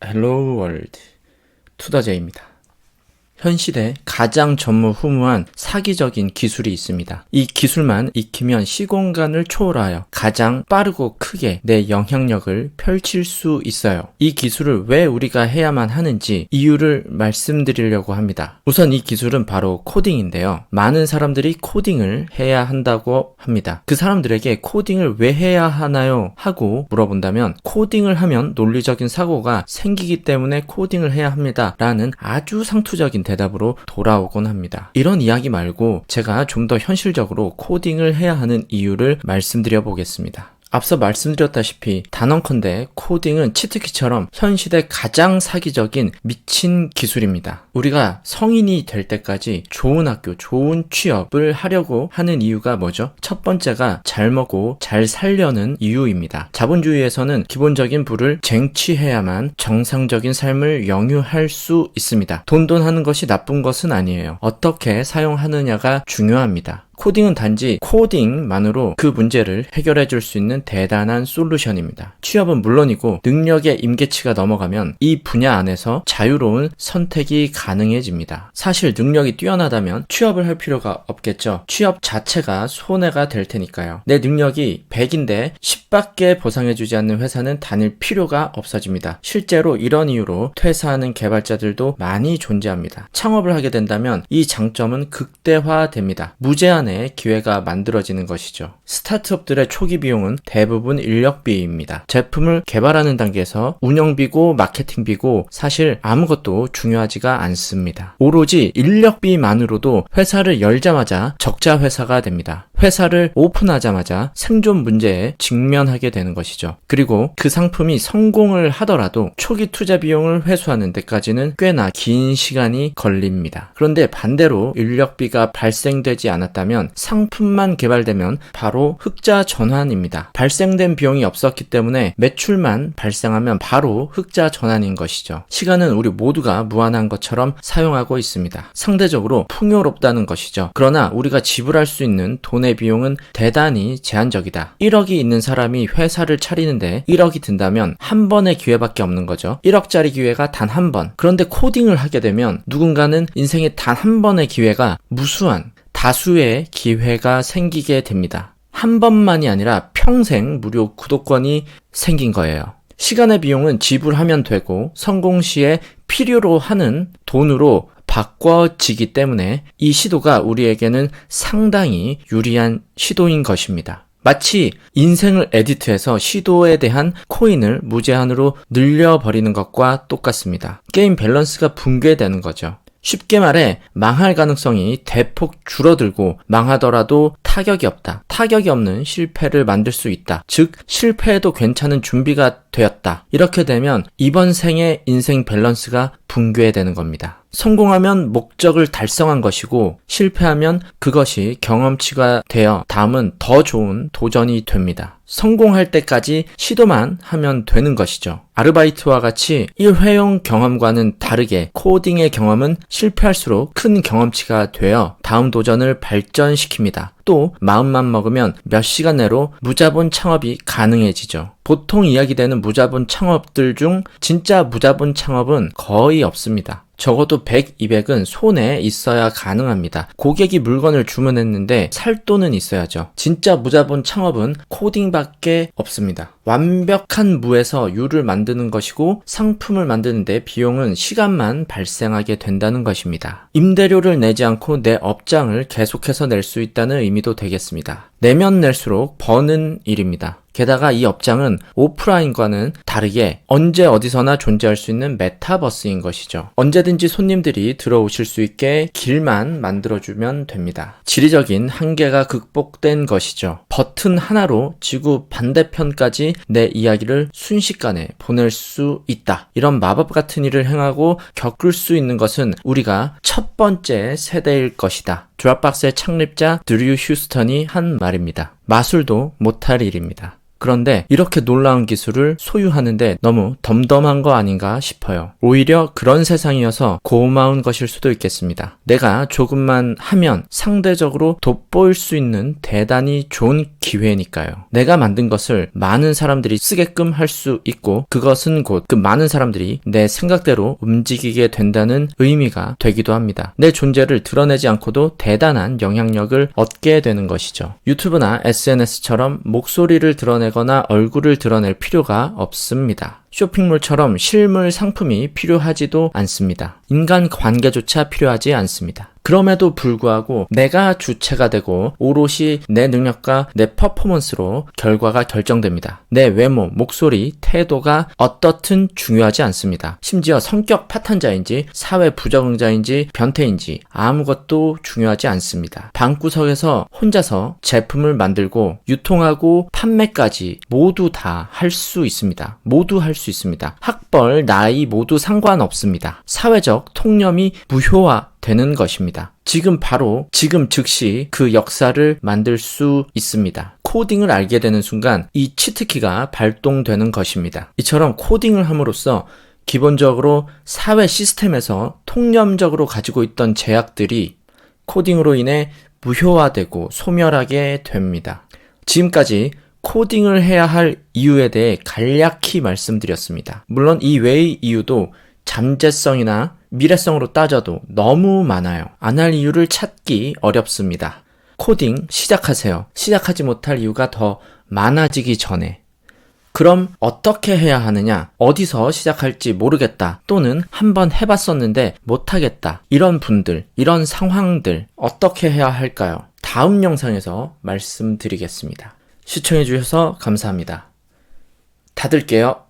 헬로우 월드 투더제이입니다. 현 시대 가장 전무후무한 사기적인 기술이 있습니다. 이 기술만 익히면 시공간을 초월하여 가장 빠르고 크게 내 영향력을 펼칠 수 있어요. 이 기술을 왜 우리가 해야만 하는지 이유를 말씀드리려고 합니다. 우선 이 기술은 바로 코딩인데요. 많은 사람들이 코딩을 해야 한다고 합니다. 그 사람들에게 코딩을 왜 해야 하나요? 하고 물어본다면 코딩을 하면 논리적인 사고가 생기기 때문에 코딩을 해야 합니다. 라는 아주 상투적인 대답으로 돌아오곤 합니다. 이런 이야기 말고 제가 좀 더 현실적으로 코딩을 해야 하는 이유를 말씀드려 보겠습니다. 앞서 말씀드렸다시피 단언컨대 코딩은 치트키처럼 현 시대 가장 사기적인 미친 기술입니다. 우리가 성인이 될 때까지 좋은 학교, 좋은 취업을 하려고 하는 이유가 뭐죠? 첫 번째가 잘 먹고 잘 살려는 이유입니다. 자본주의에서는 기본적인 부를 쟁취해야만 정상적인 삶을 영유할 수 있습니다. 돈 하는 것이 나쁜 것은 아니에요. 어떻게 사용하느냐가 중요합니다. 코딩은 단지 코딩만으로 그 문제를 해결해 줄 수 있는 대단한 솔루션입니다. 취업은 물론이고 능력의 임계치가 넘어가면 이 분야 안에서 자유로운 선택이 가능해집니다. 사실 능력이 뛰어나다면 취업을 할 필요가 없겠죠. 취업 자체가 손해가 될 테니까요. 내 능력이 100인데 10밖에 보상해주지 않는 회사는 다닐 필요가 없어집니다. 실제로 이런 이유로 퇴사하는 개발자들도 많이 존재합니다. 창업을 하게 된다면 이 장점은 극대화됩니다. 무제한의 기회가 만들어지는 것이죠. 스타트업들의 초기 비용은 대부분 인력비입니다. 제품을 개발하는 단계에서 운영비고 마케팅비고 사실 아무것도 중요하지가 않습니다. 오로지 인력비만으로도 회사를 열자마자 적자 회사가 됩니다. 회사를 오픈하자마자 생존 문제에 직면하게 되는 것이죠. 그리고 그 상품이 성공을 하더라도 초기 투자 비용을 회수하는 데까지는 꽤나 긴 시간이 걸립니다. 그런데 반대로 인력비가 발생되지 않았다면 상품만 개발되면 바로 흑자 전환입니다. 발생된 비용이 없었기 때문에 매출만 발생하면 바로 흑자 전환인 것이죠. 시간은 우리 모두가 무한한 것처럼 사용하고 있습니다. 상대적으로 풍요롭다는 것이죠. 그러나 우리가 지불할 수 있는 돈의 비용은 대단히 제한적이다. 1억이 있는 사람이 회사를 차리는데 1억이 든다면 한 번의 기회밖에 없는 거죠. 1억짜리 기회가 단 한 번. 그런데 코딩을 하게 되면 누군가는 인생에 단 한 번의 기회가 무수한 다수의 기회가 생기게 됩니다. 한 번만이 아니라 평생 무료 구독권이 생긴 거예요. 시간의 비용은 지불하면 되고 성공 시에 필요로 하는 돈으로 바꿔지기 때문에 이 시도가 우리에게는 상당히 유리한 시도인 것입니다. 마치 인생을 에디트해서 시도에 대한 코인을 무제한으로 늘려버리는 것과 똑같습니다. 게임 밸런스가 붕괴되는 거죠. 쉽게 말해 망할 가능성이 대폭 줄어들고 망하더라도 타격이 없다. 타격이 없는 실패를 만들 수 있다. 즉 실패해도 괜찮은 준비가 되었다. 이렇게 되면 이번 생의 인생 밸런스가 붕괴되는 겁니다. 성공하면 목적을 달성한 것이고 실패하면 그것이 경험치가 되어 다음은 더 좋은 도전이 됩니다. 성공할 때까지 시도만 하면 되는 것이죠. 아르바이트와 같이 일회용 경험과는 다르게 코딩의 경험은 실패할수록 큰 경험치가 되어 다음 도전을 발전시킵니다. 또 마음만 먹으면 몇 시간 내로 무자본 창업이 가능해지죠. 보통 이야기되는 무자본 창업들 중 진짜 무자본 창업은 거의 없습니다. 적어도 100, 200은 손에 있어야 가능합니다. 고객이 물건을 주문했는데 살 돈은 있어야죠. 진짜 무자본 창업은 코딩밖에 없습니다. 완벽한 무에서 유를 만드는 것이고 상품을 만드는데 비용은 시간만 발생하게 된다는 것입니다. 임대료를 내지 않고 내 업장을 계속해서 낼 수 있다는 의미도 되겠습니다. 내면 낼수록 버는 일입니다. 게다가 이 업장은 오프라인과는 다르게 언제 어디서나 존재할 수 있는 메타버스인 것이죠. 언제든지 손님들이 들어오실 수 있게 길만 만들어주면 됩니다. 지리적인 한계가 극복된 것이죠. 버튼 하나로 지구 반대편까지 내 이야기를 순식간에 보낼 수 있다. 이런 마법 같은 일을 행하고 겪을 수 있는 것은 우리가 첫 번째 세대일 것이다. 드롭박스의 창립자 드류 휴스턴이 한 말입니다. 마술도 못할 일입니다. 그런데 이렇게 놀라운 기술을 소유하는데 너무 덤덤한 거 아닌가 싶어요. 오히려 그런 세상이어서 고마운 것일 수도 있겠습니다. 내가 조금만 하면 상대적으로 돋보일 수 있는 대단히 좋은 기회니까요. 내가 만든 것을 많은 사람들이 쓰게끔 할 수 있고 그것은 곧 그 많은 사람들이 내 생각대로 움직이게 된다는 의미가 되기도 합니다. 내 존재를 드러내지 않고도 대단한 영향력을 얻게 되는 것이죠. 유튜브나 SNS처럼 목소리를 드러내거나 얼굴을 드러낼 필요가 없습니다. 쇼핑몰처럼 실물 상품이 필요하지도 않습니다. 인간 관계조차 필요하지 않습니다. 그럼에도 불구하고 내가 주체가 되고 오롯이 내 능력과 내 퍼포먼스로 결과가 결정됩니다. 내 외모, 목소리, 태도가 어떻든 중요하지 않습니다. 심지어 성격 파탄자인지 사회 부적응자인지 변태인지 아무것도 중요하지 않습니다. 방구석에서 혼자서 제품을 만들고 유통하고 판매까지 모두 다 할 수 있습니다. 모두 할 수 있습니다. 학벌, 나이 모두 상관없습니다. 사회적 통념이 무효화되는 것입니다. 지금 즉시 그 역사를 만들 수 있습니다. 코딩을 알게 되는 순간 이 치트키가 발동되는 것입니다. 이처럼 코딩을 함으로써 기본적으로 사회 시스템에서 통념적으로 가지고 있던 제약들이 코딩으로 인해 무효화되고 소멸하게 됩니다. 지금까지 코딩을 해야 할 이유에 대해 간략히 말씀드렸습니다. 물론 이 외의 이유도 잠재성이나 미래성으로 따져도 너무 많아요. 안 할 이유를 찾기 어렵습니다. 코딩 시작하세요. 시작하지 못할 이유가 더 많아지기 전에. 그럼 어떻게 해야 하느냐? 어디서 시작할지 모르겠다. 또는 한번 해봤었는데 못하겠다. 이런 분들, 이런 상황들 어떻게 해야 할까요? 다음 영상에서 말씀드리겠습니다. 시청해주셔서 감사합니다. 닫을게요.